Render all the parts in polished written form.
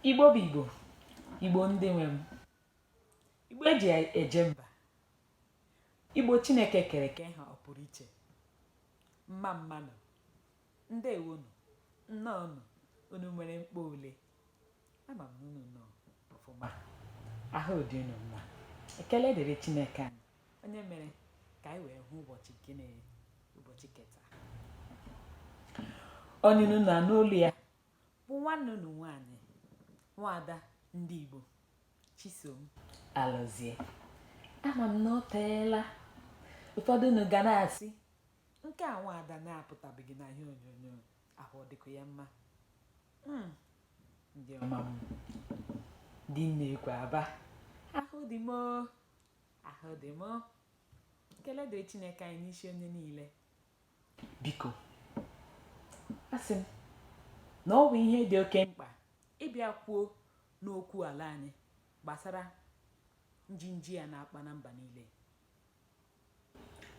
Igbo bụ Igbo, Igbo ndị nwe m, Igbo eji eje mba, Igbo Chineke kere ka ha ọ pụrụ iche, mma mmanụ, ndewonu, nnọọnụ, unu nwere mkpa ole, ama m unu nọ ọfụma, ahụ dị unu mma, ekele dịrị Chineke anyị, onye mere ka anyị wee hụ ụbọchị gịnị, ụbọchị keta. Onye unu na n'olu ya bụ nwanne unu nwaanyị, nwaada ndị Igbo, Chisom Alọzie. Ama m na o teela, ụfọdụ unu ga na-asị nke a nwaada na-apụtabeghị na ihe onyonyo, ahụ ọ dịkwa ya mma. Ndị ọma m, dị nnekwu Aba, ahụ dị m, ahụ dị m. Ekele dịrị Chineke anyị n'isi onye niile. Biko, asị m na ọ bụ ihe dị oke mkpa ịbịa kwuo n'okwu ala anyị gbasara njinji ya na-akpa na mba niile.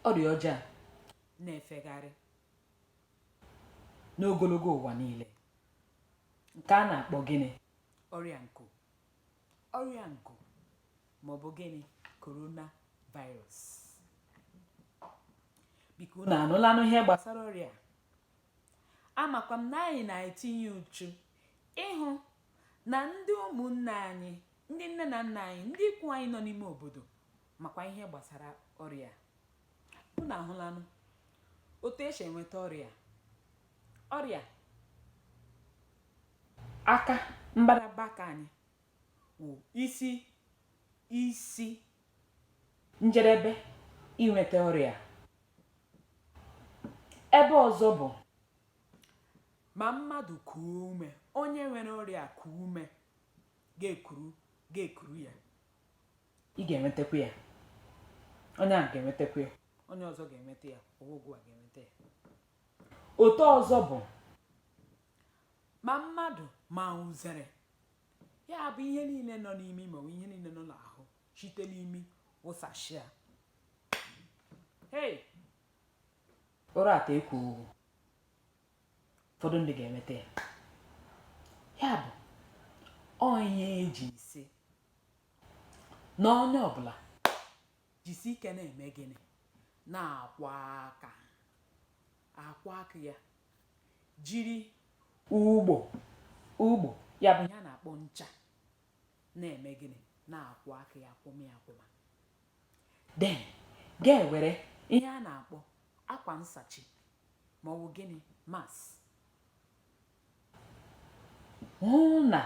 Ọrịa ọjọọ na-efegharị n'ogologo ụwa niile, nke a na-akpọ gịnị? Ọrịa nko, ọrịa nko maọbụ gịnị? Corona virus. Biko unu anụlanụ ihe gbasara ọrịa? Amakwa m na anyị na-etinye uchu ịhụ na ndị ụmụnne anyị, ndị nne na nna anyị, ndị ikwu anyị nọ n'ime obodo makwa ihe gbasara ọrịa. Unu ahụlanụ otu esi enweta ọrịa. Ọrịa aka mbadamba aka anyị wụ isi njedebe inweta ọrịa. Ebe ọzọ bụ ma mmadụ kuo ume, onye nwere ọrịa kuo ume, ga-ekuru ya, ị ga-enwetakwa ya, onye a ga-enwetakwa ya, onye ọzọ ga-enweta ya, ọgwụgwụ a ga-enweta ya. Otu ọzọ bụ ma mmadụ ma uzere, ya bụ ihe niile nọ n'imi ma ihe niile nọ n'ahụ site n'imi wụsashia. Hey, ụra ata ekwu ugwu, ụfọdụ ndị ga-enweta ya. Ya bụ onye eji ise na onye ọbụla jisi ike na-eme gịnị? Na-akwa aka ya, jiri ugbo ya bụ ihe a na-akpọ ncha na-eme gịnị? Na-akwa aka ya, akwụma ya akwụma. Then ga-ewere ihe a na-akpọ akwa nsachi ma ọ bụ gịnị? Mask. Hụ na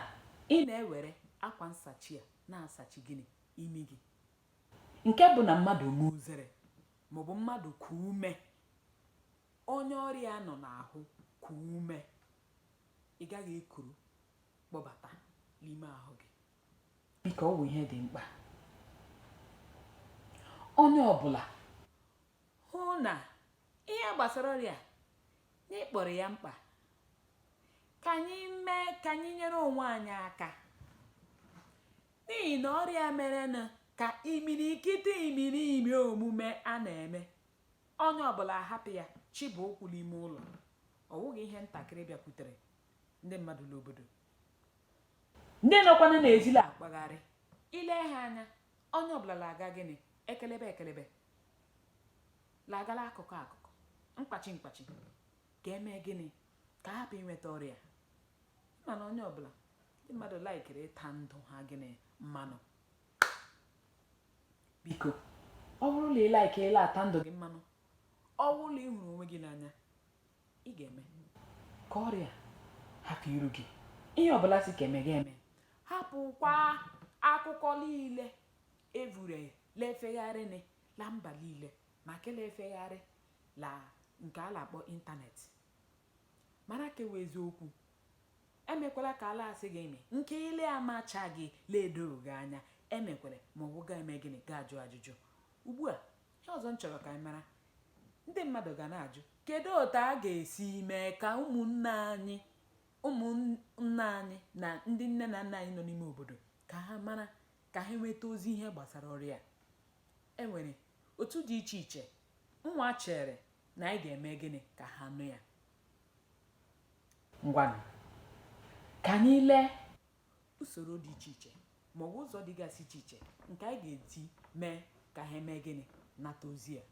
ị na-ewere akwa nsachi a na-asachi gịnị? Imi gị. Nke bụ na mmadụ muzere maọbụ mmadụ kuo ume, onye ọrịa nọ n'ahụ kuo ume, ị gaghị ekuru kpọbata n'ime ahụ gị. Biko, ọ bụ ihe dị mkpa onye ọbụla hụ na ihe gbasara ọrịa na ịkpọrọ ya mkpa, ka anyị nyere onwe anyị aka, n'ihi na ọrịa merenụ ka imirikiti omume a na-eme, onye ọbụla hapụ ya chibu okwu n'ime ụlọ. Ọ wụghị ihe ntakịrị bịakwutere ndị mmadụ n'obodo, ndị nọkwana n'ezila akpagharị. Ile ha anya, onye ọbụla na-aga gịnị? Ekelebe lagala akụkụ mkpachi ka eme gịnị? Ka hapụ inweta ọrịa. Mana onye ọbụla, ndị mmadụ laikiri ịta ndụ ha gịnị? Mmanụ. Biko, ọ bụrụ na ị laikiri ata ndụ gị mmanụ, ọ bụrụ na ị hụrụ onwe gị n'anya, ị ga-eme ka ọrịa hapụ iru gị. Ihe ọbụla si ka eme gị eme. Hapụkwa akụkọ niile evure lefegharị na mba niile, ma kele efegharị la nke a na-akpọ ịntanetị. Mara ka ewe eziokwu, emekwala ka ala asị gị eme nke ile amachaghị ledo gị anya, emekwere ma ọ bụ ga-eme gịnị? Ga-ajụ ajụjụ. Ugbu a, ihe ọzọ m chọrọ ka anyị mara, ndị mmadụ ga na-ajụ, kedu otu a ga-esi mee ka ụmụnne anyị na ndị nne na nna anyị nọ n'ime obodo ka ha mara, ka ha nweta ozi ihe gbasara ọrịa? Enwere otu dị iche iche nwa chere na anyị ga-eme gịnị ka ha nụ ya. Ngwanụ ka anyị lee usoro dị iche iche ma ọ bụ ụzọ dịgasị iche iche nke anyị ga-eti mee ka ha mee gịnị nata ozi a.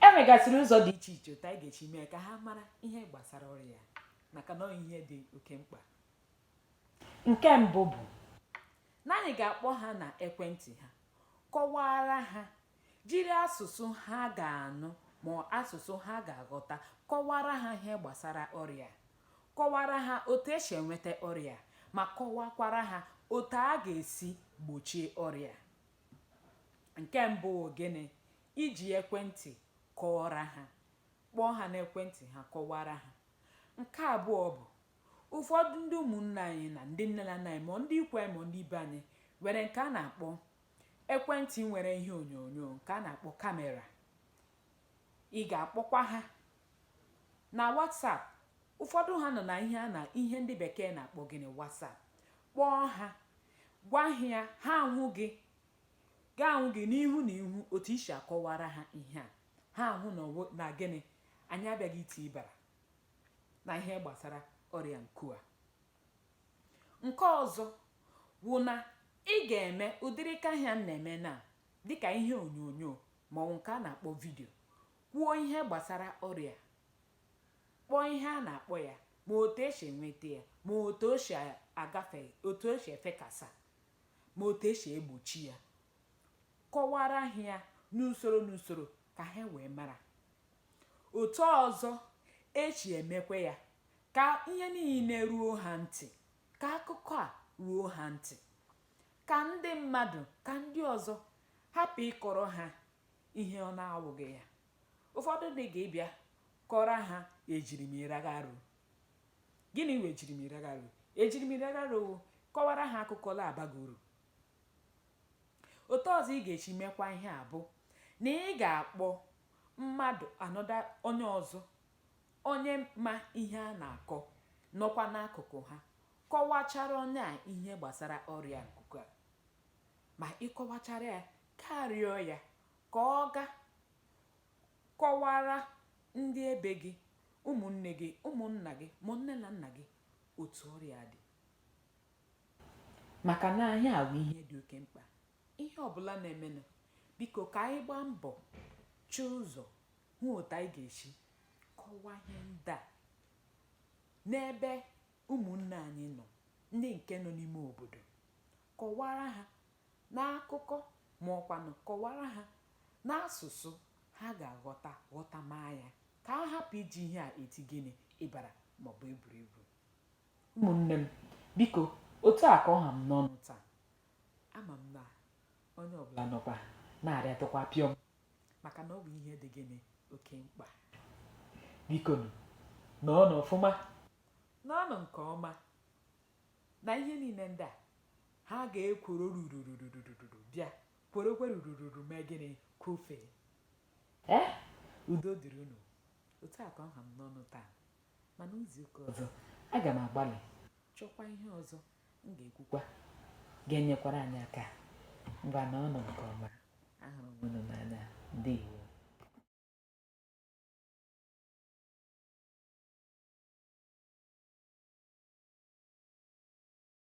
Enwegasịrị ụzọ dị iche iche otu anyị ga-echi mee ka ha mara ihe gbasara ọrịa maka na ihe dị oke mkpa. Nke mbụ bụ na anyị ga-akpọ ha na ekwentị ha, kọwara ha, jiri asụsụ ha ga-anụ ma asụsụ ha ga-aghọta, kọwara ha ihe gbasara ọrịa, kọwara ha otu esi enweta ọrịa, ma kọwakwara ha otu a ga-esi gbochie ọrịa. Nke mbụ gịnị? Iji ekwentị kọwara ha, kpọọ ha n'ekwentị ha, kọwara ha. Nke abụọ bụ ụfọdụ ndị ụmụnne anyị na ndị nne na nna anyị ma ndị ikwu anyị ma ndị ibe anyị nwere nke a na-akpọ ekwentị nwere ihe onyonyo nke a na-akpọ kamera. Ị ga-akpọkwa ha na WhatsApp. Ụfọdụ ha nọ na ihe ndị bekee na-akpọ gịnị WhatsApp. Kpọọ ha, gwa ha ahụ gị, ga-ahụ gị n'ihu na ihu otu isi akọwara ha ihe a. Ha ahụ na gịnị anyị abịaghị iti ịbara na ihe gbasara ọrịa nku a. Nke ọzọ bụ na ị ga-eme ụdịrị ka ihe m na-eme na dịka ihe onyonyo ma ọ bụ nke a na-akpọ vidio, kwuo ihe gbasara ọrịa, kpọọ ihe a na-akpọ ya, ma otu esi enweta ya, ma otu o si agafe, otu o si efekasa, ma otu esi egbochi ya. Kọwara ha ya n'usoro ka ha wee mara. Otu ọzọ esi emekwa ya ka ihe niile ruo ha ntị, ka akụkọ a ruo ha ntị, ka ndị mmadụ, ka ndị ọzọ hapụ ịkọrọ ha ihe ọ na-awụghị ya. Ụfọdụ dị ga-ebịa kọrọ ha ejirimiragharo. Gịnị wee ejirimiragharo? Ejirimiragharo kọwara ha akụkọ na-abaghị uru. Otu ọzọ ị ga-echi mekwa ihe a bụ na ị ga-akpọ mmadụ onye ọzọ, onye ma ihe a na-akọ, nọkwa n'akụkụ ha, kọwachara onye a ihe gbasara ọrịa nkuku a. Ma ịkọwachara ya, karịọ ya ka ọ ga kọwara ndị ebe gị, ụmụnne gị, ụmụnna gị, ma nne na nna gị otu ọrịa dị. Maka na anyị ahụ ihe dị oke mkpa. Ihe ọbụla na-emenụ, biko ka anyị gbaa mbọ chọọ ụzọ hụ otu anyị ga-esi kọwaa ihe ndị a n'ebe ụmụnne anyị nọ, ndị nke nọ n'ime obodo. Kọwara ha n'akụkọ ma ọkwanụ kọwara ha n'asụsụ ha ga-aghọta, ghọtamaa ya, ka a hapụ iji ihe a eti gịnị ịbara maọbụ egwuregwu. Ụmụnne m, biko otu a ka ọ ha m n'ọnụ taa. Ama m na onye ọbụla nọkwa na-arịatụkwa pịọm maka na ọ bụ ihe dị gịnị oke mkpa. Biko nọọnụ ọfụma, nọọnụ nke ọma, na ihe niile ndị a ha ga-ekworo rurururururu bịa kworokwe rurururu mee gịnị kofee. Udo dịrị unu. Otu a ka ọ ha m n'ọnụ taa, mana izuụka ọzọ aga m agbalị chọkwa ihe ọzọ m ga-ekwukwa ga-enyekwara anyị aka. Ngwa nọọnụ nke ọma. Ahụrụ m unu n'anya. Ndewo.